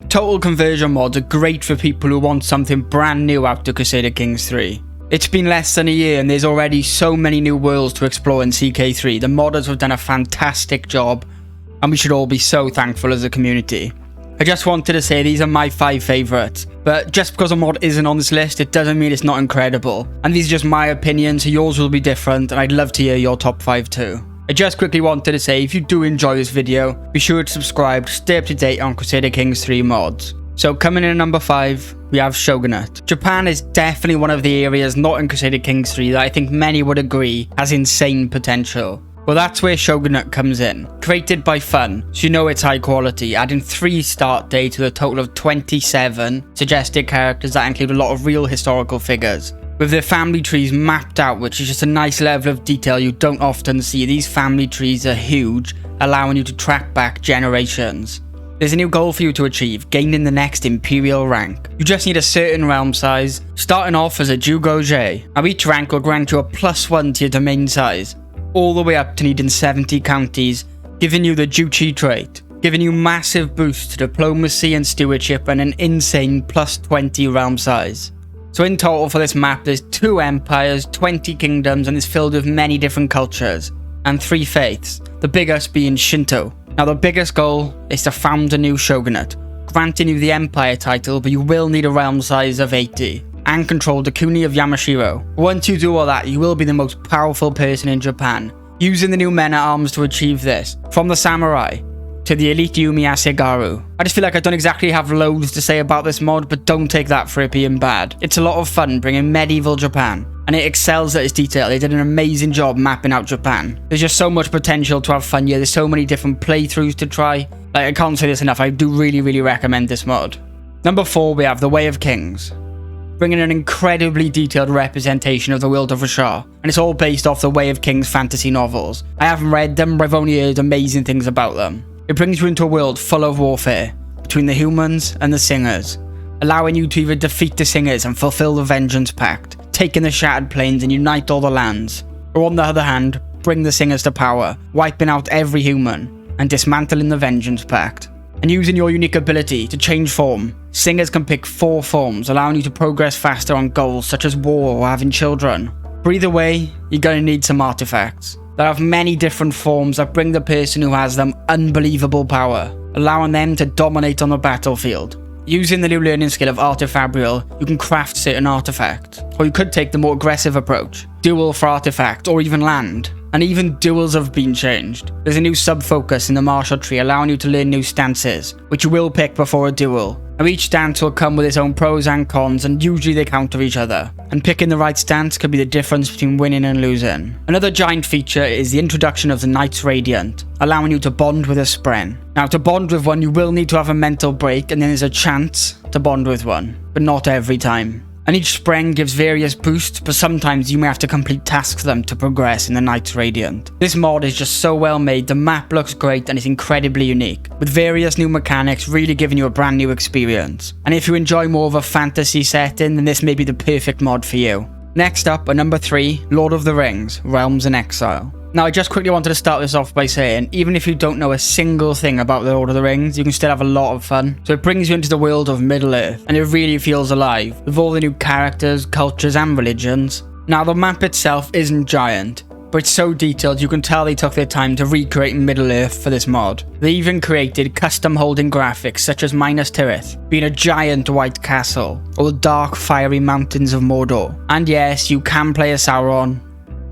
Total conversion mods are great for people who want something brand new after Crusader Kings 3. It's been less than a year and there's already so many new worlds to explore in CK3. The modders have done a fantastic job and we should all be so thankful as a community. I just wanted to say these are my 5 favourites, but just because a mod isn't on this list, it doesn't mean it's not incredible. And these are just my opinions, so yours will be different, and I'd love to hear your top 5 too. I just quickly wanted to say, if you do enjoy this video, be sure to subscribe to stay up to date on Crusader Kings 3 mods. So coming in at number 5, we have Shogunate. Japan is definitely one of the areas not in Crusader Kings 3 that I think many would agree has insane potential. Well, that's where Shogunate comes in. Created by Fun, so you know it's high quality, adding 3 start dates with a total of 27 suggested characters that include a lot of real historical figures. With their family trees mapped out, which is just a nice level of detail you don't often see. These family trees are huge, allowing you to track back generations. There's a new goal for you to achieve, gaining the next Imperial rank. You just need a certain realm size, starting off as a Jugoje. Now each rank will grant you a +1 to your domain size, all the way up to needing 70 counties, giving you the Juchi trait, giving you massive boosts to diplomacy and stewardship and an insane +20 realm size. So in total for this map there's 2 empires, 20 kingdoms, and it's filled with many different cultures, and 3 faiths, the biggest being Shinto. Now the biggest goal is to found a new shogunate, granting you the empire title, but you will need a realm size of 80. And control the Kuni of Yamashiro. Once you do all that, you will be the most powerful person in Japan, using the new men-at-arms to achieve this, from the samurai to the elite Yumi Ashigaru. I just feel like I don't exactly have loads to say about this mod, but don't take that for it being bad. It's a lot of fun bringing medieval Japan, and it excels at its detail. They did an amazing job mapping out Japan. There's just so much potential to have fun here. There's so many different playthroughs to try. Like, I can't say this enough. I do really recommend this mod. Number 4, we have The Way of Kings, bringing an incredibly detailed representation of the world of Roshar, and it's all based off the Way of Kings fantasy novels. I haven't read them, but I've only heard amazing things about them. It brings you into a world full of warfare between the humans and the Singers, allowing you to either defeat the Singers and fulfill the Vengeance Pact, taking the Shattered Plains and unite all the lands, or on the other hand, bring the Singers to power, wiping out every human and dismantling the Vengeance Pact. And using your unique ability to change form, Singers can pick 4 forms, allowing you to progress faster on goals such as war or having children. But either way, you're going to need some artifacts. There have many different forms that bring the person who has them unbelievable power, allowing them to dominate on the battlefield. Using the new learning skill of Artifabrial, you can craft certain artifacts, or you could take the more aggressive approach, duel for artifacts or even land. And even duels have been changed. There's a new sub-focus in the martial tree allowing you to learn new stances, which you will pick before a duel. Now each stance will come with its own pros and cons, and usually they counter each other. And picking the right stance could be the difference between winning and losing. Another giant feature is the introduction of the Knights Radiant, allowing you to bond with a Spren. Now to bond with one you will need to have a mental break, and then there's a chance to bond with one, but not every time. And each Spren gives various boosts, but sometimes you may have to complete tasks for them to progress in the Knights Radiant. This mod is just so well made, the map looks great and is incredibly unique, with various new mechanics really giving you a brand new experience. And if you enjoy more of a fantasy setting, then this may be the perfect mod for you. Next up, at number 3, Lord of the Rings, Realms in Exile. Now I just quickly wanted to start this off by saying, even if you don't know a single thing about the Lord of the Rings, you can still have a lot of fun. So it brings you into the world of Middle-earth, and it really feels alive, with all the new characters, cultures and religions. Now the map itself isn't giant, but it's so detailed you can tell they took their time to recreate Middle-earth for this mod. They even created custom holding graphics such as Minas Tirith being a giant white castle, or the dark fiery mountains of Mordor. And yes, you can play as Sauron.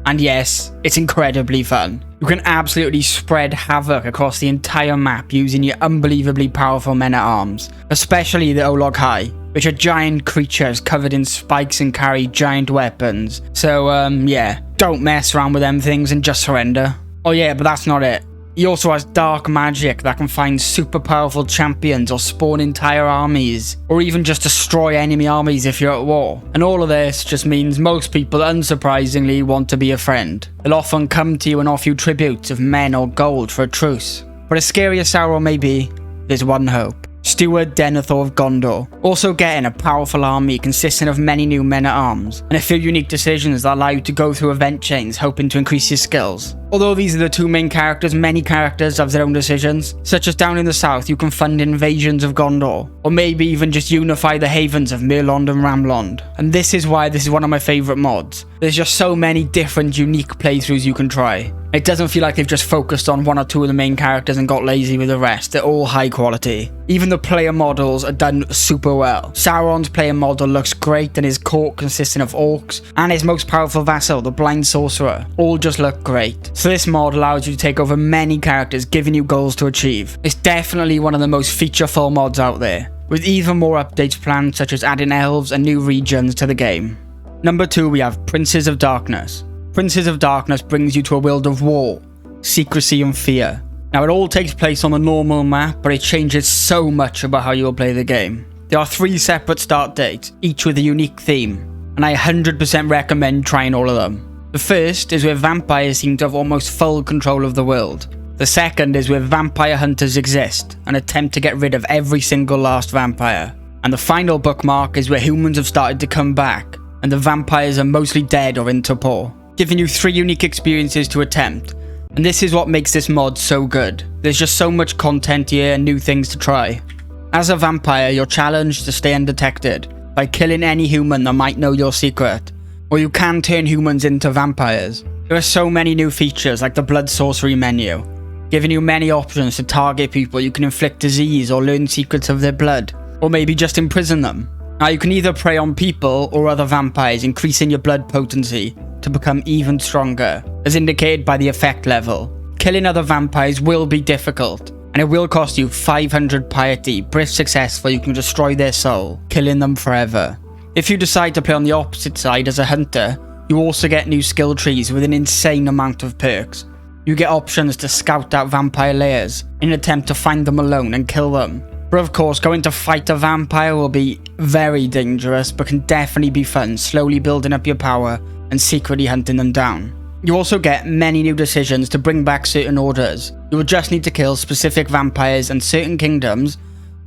And yes, it's incredibly fun. You can absolutely spread havoc across the entire map using your unbelievably powerful men-at-arms, especially the Olog-hai, which are giant creatures covered in spikes and carry giant weapons. So yeah, don't mess around with them things and just surrender. Oh yeah, but that's not it. He also has dark magic that can find super powerful champions or spawn entire armies, or even just destroy enemy armies if you're at war. And all of this just means most people, unsurprisingly, want to be a friend. They'll often come to you and offer you tributes of men or gold for a truce. But as scary as Sauron may be, there's one hope. Steward Denethor of Gondor, also getting a powerful army consisting of many new men-at-arms, and a few unique decisions that allow you to go through event chains hoping to increase your skills. Although these are the two main characters, many characters have their own decisions, such as down in the south you can fund invasions of Gondor, or maybe even just unify the havens of Mirlond and Ramlond. And this is why this is one of my favourite mods. There's just so many different unique playthroughs you can try. It doesn't feel like they've just focused on one or two of the main characters and got lazy with the rest. They're all high quality. Even the player models are done super well. Sauron's player model looks great, and his court consisting of orcs, and his most powerful vassal, the blind sorcerer, all just look great. So this mod allows you to take over many characters, giving you goals to achieve. It's definitely one of the most feature-full mods out there, with even more updates planned, such as adding elves and new regions to the game. Number 2, we have Princes of Darkness. Princes of Darkness brings you to a world of war, secrecy and fear. Now it all takes place on the normal map, but it changes so much about how you will play the game. There are 3 separate start dates, each with a unique theme, and I 100% recommend trying all of them. The first is where vampires seem to have almost full control of the world. The second is where vampire hunters exist and attempt to get rid of every single last vampire. And the final bookmark is where humans have started to come back, and the vampires are mostly dead or in torpor, giving you 3 unique experiences to attempt. And this is what makes this mod so good. There's just so much content here and new things to try. As a vampire, you're challenged to stay undetected by killing any human that might know your secret, or you can turn humans into vampires. There are so many new features like the blood sorcery menu, giving you many options to target people. You can inflict disease or learn secrets of their blood, or maybe just imprison them. Now you can either prey on people or other vampires, increasing your blood potency to become even stronger, as indicated by the effect level. Killing other vampires will be difficult, and it will cost you 500 piety, but if successful you can destroy their soul, killing them forever. If you decide to play on the opposite side as a hunter, you also get new skill trees with an insane amount of perks. You get options to scout out vampire lairs in an attempt to find them alone and kill them. But of course, going to fight a vampire will be very dangerous, but can definitely be fun, slowly building up your power and secretly hunting them down. You also get many new decisions to bring back certain orders. You will just need to kill specific vampires, and certain kingdoms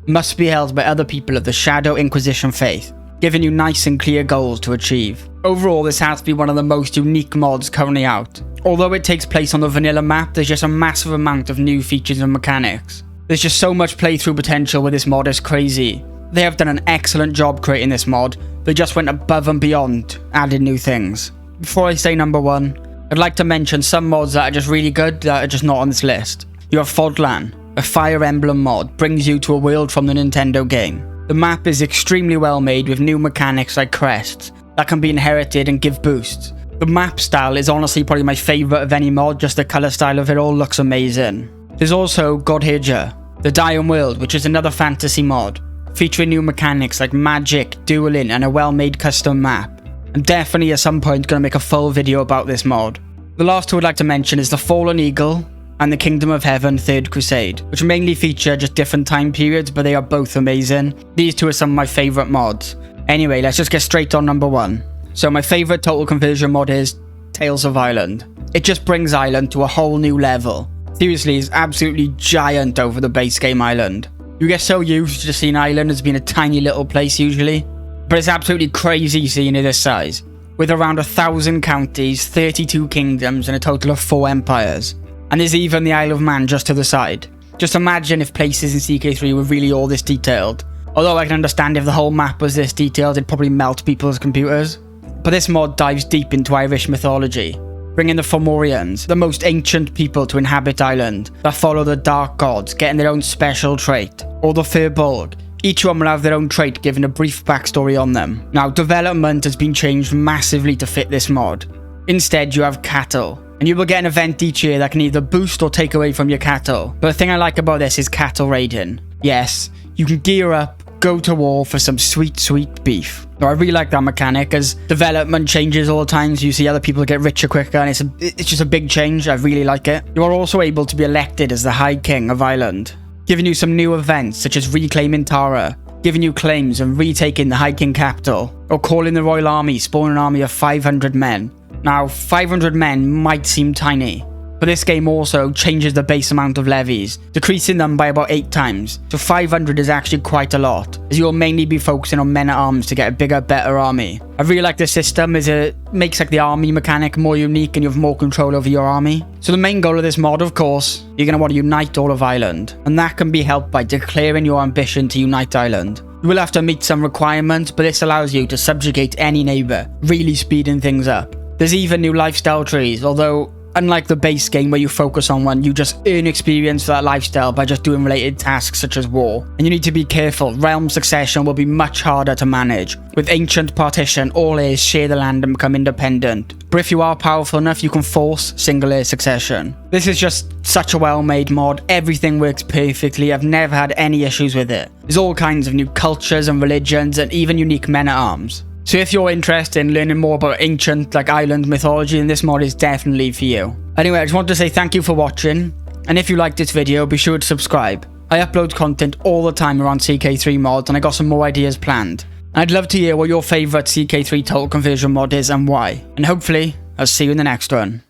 must be held by other people of the Shadow Inquisition faith, giving you nice and clear goals to achieve. Overall, this has to be one of the most unique mods currently out. Although it takes place on the vanilla map, there's just a massive amount of new features and mechanics. There's just so much playthrough potential with this mod, it's crazy. They have done an excellent job creating this mod. They just went above and beyond, adding new things. Before I say number 1, I'd like to mention some mods that are just really good that are just not on this list. You have Fodlan, a Fire Emblem mod, brings you to a world from the Nintendo game. The map is extremely well made with new mechanics like crests that can be inherited and give boosts. The map style is honestly probably my favourite of any mod, just the colour style of it all looks amazing. There's also Godhirja, the Dying World, which is another fantasy mod, featuring new mechanics like magic, dueling and a well-made custom map. I'm definitely at some point going to make a full video about this mod. The last two I'd like to mention is the Fallen Eagle and the Kingdom of Heaven Third Crusade, which mainly feature just different time periods, but they are both amazing. These two are some of my favourite mods. Anyway, let's just get straight on number 1. So my favourite total conversion mod is Tales of Ireland. It just brings Ireland to a whole new level. Seriously, it's absolutely giant over the base game Ireland. You get so used to seeing Ireland as being a tiny little place usually, but it's absolutely crazy seeing it this size, with around 1,000 counties, 32 kingdoms and a total of 4 empires. And there's even the Isle of Man just to the side. Just imagine if places in CK3 were really all this detailed. Although I can understand if the whole map was this detailed, it'd probably melt people's computers. But this mod dives deep into Irish mythology, bringing the Fomorians, the most ancient people to inhabit Ireland, that follow the Dark Gods, getting their own special trait, or the Firbolg. Each one will have their own trait, giving a brief backstory on them. Now, development has been changed massively to fit this mod. Instead, you have cattle, and you will get an event each year that can either boost or take away from your cattle. But the thing I like about this is cattle raiding. Yes, you can gear up, go to war for some sweet beef. Now, I really like that mechanic, as development changes all the time, so you see other people get richer quicker, and it's just a big change. I really like it. You are also able to be elected as the High King of Ireland, giving you some new events such as reclaiming Tara, giving you claims and retaking the High King capital, or calling the Royal Army, spawning an army of 500 men. Now, 500 men might seem tiny, But this game also changes the base amount of levies, decreasing them by about 8 times. So 500 is actually quite a lot, as you'll mainly be focusing on men-at-arms to get a bigger, better army. I really like this system as it makes like the army mechanic more unique and you have more control over your army. So the main goal of this mod, of course, you're going to want to unite all of Ireland. And that can be helped by declaring your ambition to unite Ireland. You will have to meet some requirements, but this allows you to subjugate any neighbour, really speeding things up. There's even new lifestyle trees, although unlike the base game where you focus on one, you just earn experience for that lifestyle by just doing related tasks such as war. And you need to be careful, realm succession will be much harder to manage. With ancient partition, all heirs share the land and become independent. But if you are powerful enough, you can force single heir succession. This is just such a well-made mod, everything works perfectly, I've never had any issues with it. There's all kinds of new cultures and religions and even unique men-at-arms. So if you're interested in learning more about ancient Ireland mythology, then this mod is definitely for you. Anyway, I just want to say thank you for watching, and if you liked this video, be sure to subscribe. I upload content all the time around CK3 mods, and I got some more ideas planned. And I'd love to hear what your favourite CK3 total conversion mod is and why. And hopefully, I'll see you in the next one.